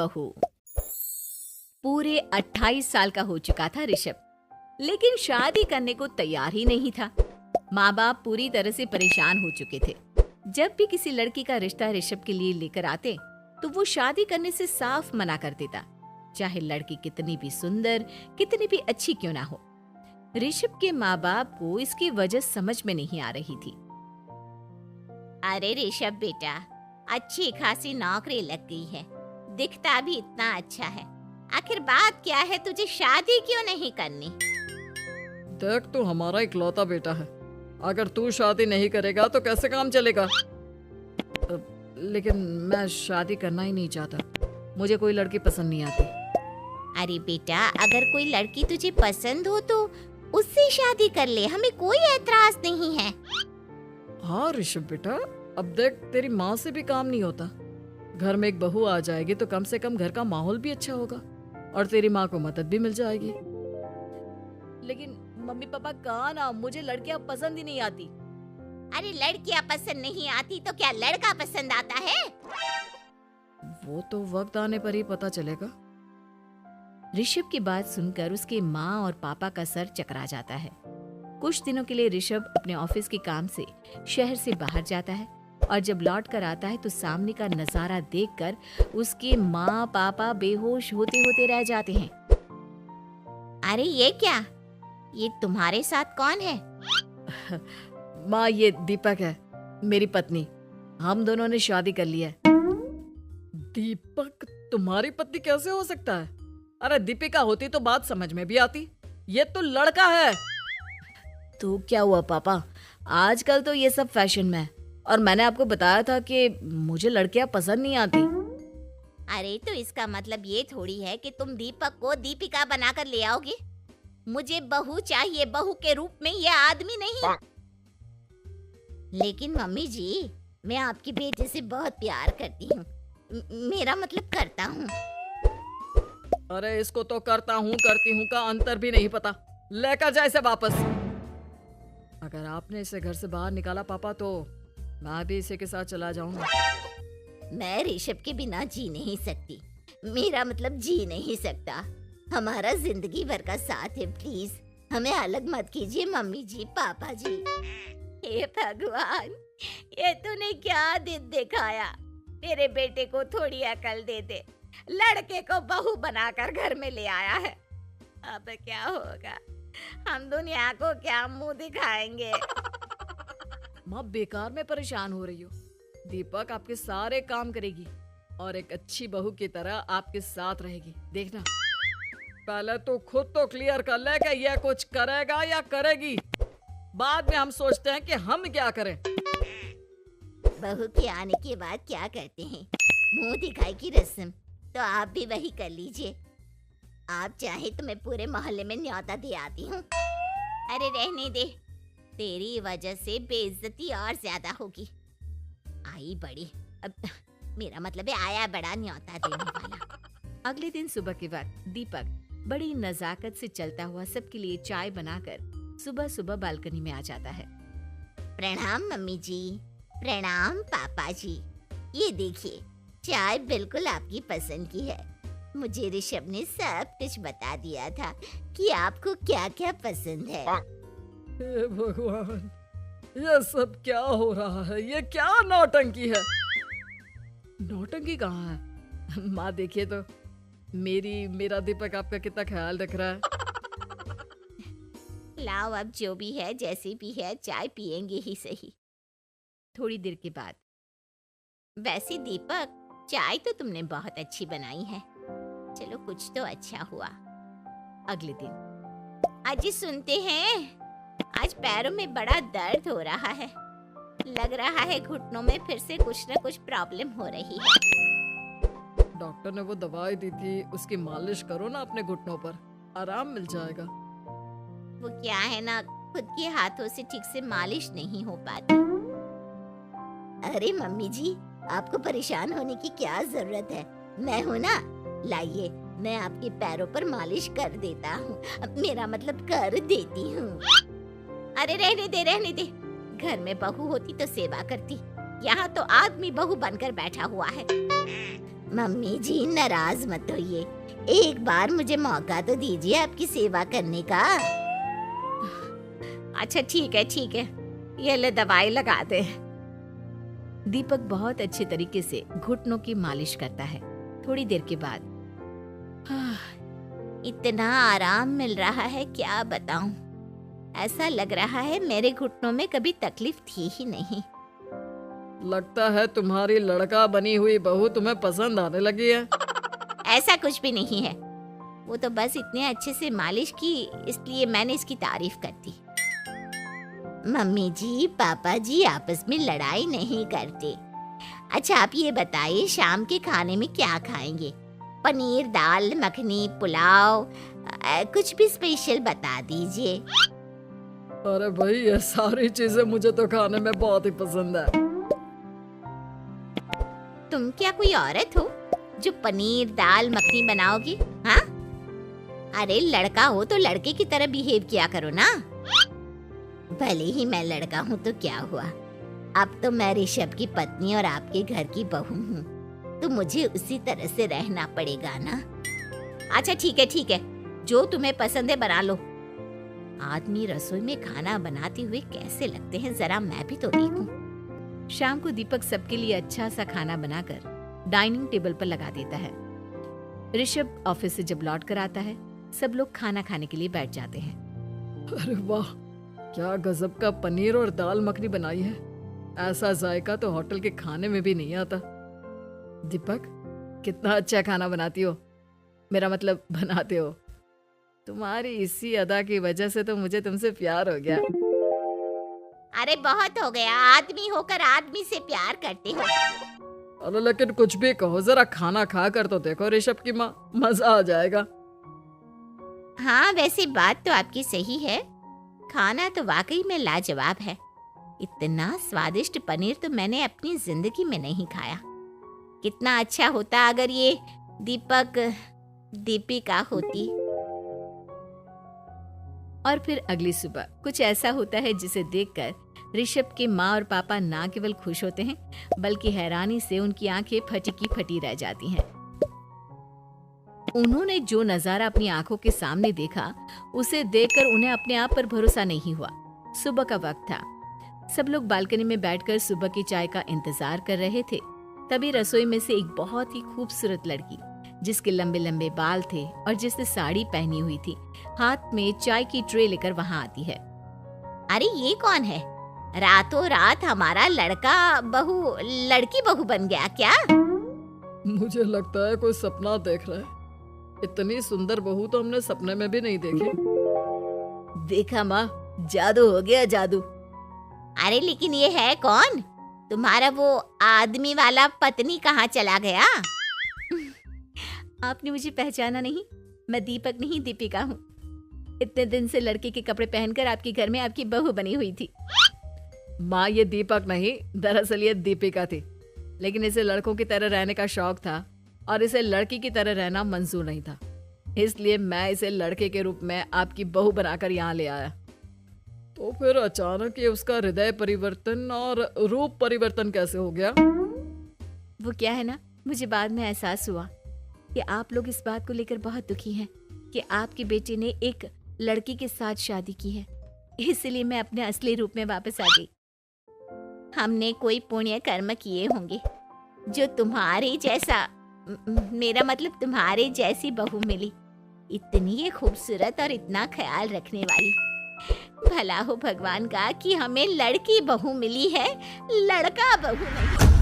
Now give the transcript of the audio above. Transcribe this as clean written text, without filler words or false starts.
बहू। पूरे 28 साल का हो चुका था ऋषभ, लेकिन शादी करने को तैयार ही नहीं था। माँ बाप पूरी तरह से परेशान हो चुके थे। जब भी किसी लड़की का रिश्ता ऋषभ के लिए लेकर आते तो वो शादी करने से साफ मना कर देता, चाहे लड़की कितनी भी सुंदर, कितनी भी अच्छी क्यों ना हो। ऋषभ के माँ बाप को इसकी वजह समझ में नहीं आ रही थी। अरे ऋषभ बेटा, अच्छी खासी नौकरी लग गई है, दिखता भी इतना अच्छा है, आखिर बात क्या है, तुझे शादी क्यों नहीं करनी? देख, तू हमारा इकलौता बेटा है, अगर तू शादी नहीं करेगा तो कैसे काम चलेगा? लेकिन मैं शादी करना ही नहीं चाहता, मुझे कोई लड़की पसंद नहीं आती। अरे बेटा, अगर कोई लड़की तुझे पसंद हो तो उससे शादी कर ले, हमें कोई ऐतराज नहीं है। हाँ ऋषभ बेटा, अब देख, तेरी माँ से भी काम नहीं होता। घर में एक बहू आ जाएगी तो कम से कम घर का माहौल भी अच्छा होगा और तेरी माँ को मदद भी मिल जाएगी। लेकिन मम्मी पापा कहाँ ना, मुझे लड़कियां पसंद ही नहीं आती। अरे लड़कियां पसंद नहीं आती तो क्या लड़का पसंद आता है? वो तो वक्त आने पर ही पता चलेगा। ऋषभ की बात सुनकर उसके माँ और पापा का सर चकरा जाता है। कुछ दिनों के लिए ऋषभ अपने ऑफिस के काम से शहर से बाहर जाता है और जब लौट कर आता है तो सामने का नजारा देखकर उसके माँ पापा बेहोश होते होते रह जाते हैं। अरे ये क्या, ये तुम्हारे साथ कौन है? माँ, ये दीपक है, मेरी पत्नी। हम दोनों ने शादी कर ली है। दीपक तुम्हारी पत्नी कैसे हो सकता है? अरे दीपिका होती तो बात समझ में भी आती, ये तो लड़का है। तो क्या हुआ पापा, आजकल तो ये सब फैशन में है और मैंने आपको बताया था कि मुझे लड़कियां पसंद नहीं आती। अरे तो इसका मतलब ये थोड़ी है कि तुम दीपक को दीपिका बनाकर ले आओगे। मुझे बहू चाहिए, बहू के रूप में, ये आदमी नहीं। लेकिन मम्मी जी, मैं आपकी बेटे से बहुत प्यार करती हूँ, मेरा मतलब करता हूँ। अरे इसको तो करता हूँ करती हूँ का अंतर भी नहीं पता, लेकर जाए इसे वापस। अगर आपने इसे घर से बाहर निकाला पापा तो मैं भी इसे के साथ चला जाऊंगा। मैं ऋषभ के बिना जी नहीं सकती, मेरा मतलब जी नहीं सकता। हमारा जिंदगी भर का साथ है, प्लीज हमें अलग मत कीजिए मम्मी जी, पापा जी। हे भगवान, ये तूने क्या दिन दिखाया? तेरे बेटे को थोड़ी अकल दे दे, लड़के को बहू बनाकर घर में ले आया है। अब क्या होगा, हम दुनिया को क्या मुंह दिखाएंगे? माँ, बेकार में परेशान हो रही हो। दीपक आपके सारे काम करेगी और एक अच्छी बहू की तरह आपके साथ रहेगी, देखना। पहले तो खुद तो क्लियर कर ले कि यह कुछ करेगा या करेगी, बाद में हम सोचते हैं कि हम क्या करें। बहू के आने के बाद क्या करते हैं, मुंह दिखाई की रस्म, तो आप भी वही कर लीजिए। आप चाहे तो मैं पूरे मोहल्ले में न्योता दे आती हूँ। अरे रहने दे, तेरी वजह से बेइज्जती और ज्यादा होगी। आई बड़ी, अब मेरा मतलब है आया बड़ा न्योता देने वाला। अगले दिन सुबह के वक्त दीपक बड़ी नजाकत से चलता हुआ सबके लिए चाय बनाकर सुबह सुबह बालकनी में आ जाता है। प्रणाम मम्मी जी, प्रणाम पापा जी। ये देखिए, चाय बिल्कुल आपकी पसंद की है। मुझे ऋषभ ने सब कुछ बता दिया था कि आपको क्या क्या पसंद है। हे भगवान, ये सब क्या हो रहा है? ये क्या नौटंकी है? नौटंकी कहाँ है? माँ देखिए तो, मेरा दीपक आपका कितना ख्याल रख रहा है। लाओ, अब जो भी है, जैसी भी है, चाय पियेंगे ही सही। थोड़ी देर के बाद, वैसे दीपक, चाय तो तुमने बहुत अच्छी बनाई है, चलो कुछ तो अच्छा हुआ। अगले दिन, अजी सुनते हैं, आज पैरों में बड़ा दर्द हो रहा है, लग रहा है घुटनों में फिर से कुछ न कुछ प्रॉब्लम हो रही है। डॉक्टर ने वो दवाई दी थी, उसकी मालिश करो ना अपने घुटनों पर, आराम मिल जाएगा। वो क्या है ना, खुद के हाथों से ठीक से मालिश नहीं हो पाती। अरे मम्मी जी, आपको परेशान होने की क्या जरूरत है, मैं हूँ ना, लाइए मैं आपके पैरों पर मालिश कर देता हूँ, मेरा मतलब कर देती हूँ। अरे रहने दे, घर में बहू होती तो सेवा करती, यहाँ तो आदमी बहू बनकर बैठा हुआ है। मम्मी जी नाराज मत होइए, एक बार मुझे मौका तो दीजिए आपकी सेवा करने का। अच्छा ठीक है, ये ले दवाई लगा दे। दीपक बहुत अच्छे तरीके से घुटनों की मालिश करता है। थोड़ी देर के बाद इतना आराम मिल रहा है क्या बताऊं, ऐसा लग रहा है मेरे घुटनों में कभी तकलीफ थी ही नहीं। लगता है तुम्हारी लड़का बनी हुई बहू तुम्हें पसंद आने लगी है। ऐसा कुछ भी नहीं है, वो तो बस इतने अच्छे से मालिश की इसलिए मैंने इसकी तारीफ कर दी। मम्मी जी पापा जी आपस में लड़ाई नहीं करते। अच्छा आप ये बताइए शाम के खाने में क्या खाएंगे? पनीर, दाल मखनी, पुलाव, कुछ भी स्पेशल बता दीजिए। अरे भाई ये सारी चीजें मुझे तो खाने में बहुत ही पसंद है। तुम क्या कोई औरत हो जो पनीर दाल मखनी बनाओगी? हाँ, अरे लड़का हो तो लड़के की तरह बिहेव किया करो ना। भले ही मैं लड़का हूँ तो क्या हुआ, अब तो मैं ऋषभ की पत्नी और आपके घर की बहू हूँ, तो मुझे उसी तरह से रहना पड़ेगा ना। अच्छा ठीक है, जो तुम्हें पसंद है बना लो। आदमी रसोई में खाना बनाते हुए कैसे लगते हैं, जरा मैं भी तो देखूं। शाम को दीपक सबके लिए अच्छा सा खाना बनाकर डाइनिंग टेबल पर लगा देता है। ऋषभ ऑफिस से जब लौट कर आता है, सब लोग खाना खाने के लिए बैठ जाते हैं। अरे वाह, क्या गजब का पनीर और दाल मखनी बनाई है। ऐसा जायका तो होटल के खाने में भी नहीं आता। दीपक, कितना अच्छा खाना बनाती हो, मेरा मतलब बनाते हो। तुम्हारी इसी अदा की वजह से तो मुझे तुमसे प्यार हो गया। अरे बहुत हो गया, आदमी होकर आदमी से प्यार करते हो। अरे लेकिन कुछ भी कहो, जरा खाना खा कर तो देखो ऋषभ की माँ, मजा आ जाएगा। हाँ वैसे बात तो आपकी सही है, खाना तो वाकई में लाजवाब है। इतना स्वादिष्ट पनीर तो मैंने अपनी जिंदगी में नहीं खाया। कितना अच्छा होता अगर ये दीपिका होती। और फिर अगली सुबह कुछ ऐसा होता है जिसे देखकर ऋषभ के माँ और पापा ना केवल खुश होते हैं बल्कि हैरानी से उनकी आंखें फटी की फटी रह जाती हैं। उन्होंने जो नजारा अपनी आंखों के सामने देखा उसे देखकर उन्हें अपने आप पर भरोसा नहीं हुआ। सुबह का वक्त था, सब लोग बालकनी में बैठकर सुबह की चाय का इंतजार कर रहे थे। तभी रसोई में से एक बहुत ही खूबसूरत लड़की जिसके लंबे लंबे बाल थे और जिसने साड़ी पहनी हुई थी, हाथ में चाय की ट्रे लेकर वहां आती है। अरे ये कौन है? रातों रात हमारा लड़की बहू बन गया क्या? मुझे लगता है कोई सपना देख रहा है। इतनी सुंदर बहू तो हमने सपने में भी नहीं देखी। देखा माँ, जादू हो गया, जादू। अरे लेकिन ये है कौन? तुम्हारा वो आदमी वाला पत्नी कहाँ चला गया? आपने मुझे पहचाना नहीं? मैं दीपक नहीं, दीपिका हूँ। इतने दिन से लड़के के कपड़े पहनकर आपके घर में आपकी बहू बनी हुई थी। माँ ये दीपक नहीं, दरअसल ये दीपिका थी, लेकिन इसे लड़कों की तरह रहने का शौक था और इसे लड़की की तरह रहना मंजूर नहीं था, इसलिए मैं इसे लड़के के रूप में आपकी बहू बनाकर यहाँ ले आया। तो फिर अचानक ये उसका हृदय परिवर्तन और रूप परिवर्तन कैसे हो गया? वो क्या है ना, मुझे बाद में एहसास हुआ कि आप लोग इस बात को लेकर बहुत दुखी हैं कि आपके बेटे ने एक लड़की के साथ शादी की है, इसलिए मैं अपने असली रूप में वापस आ गई। हमने कोई पुण्य कर्म किए होंगे जो तुम्हारे जैसा, मेरा मतलब तुम्हारे जैसी बहू मिली, इतनी खूबसूरत और इतना ख्याल रखने वाली। भला हो भगवान का कि हमें लड़की बहू मिली है, लड़का बहू नहीं।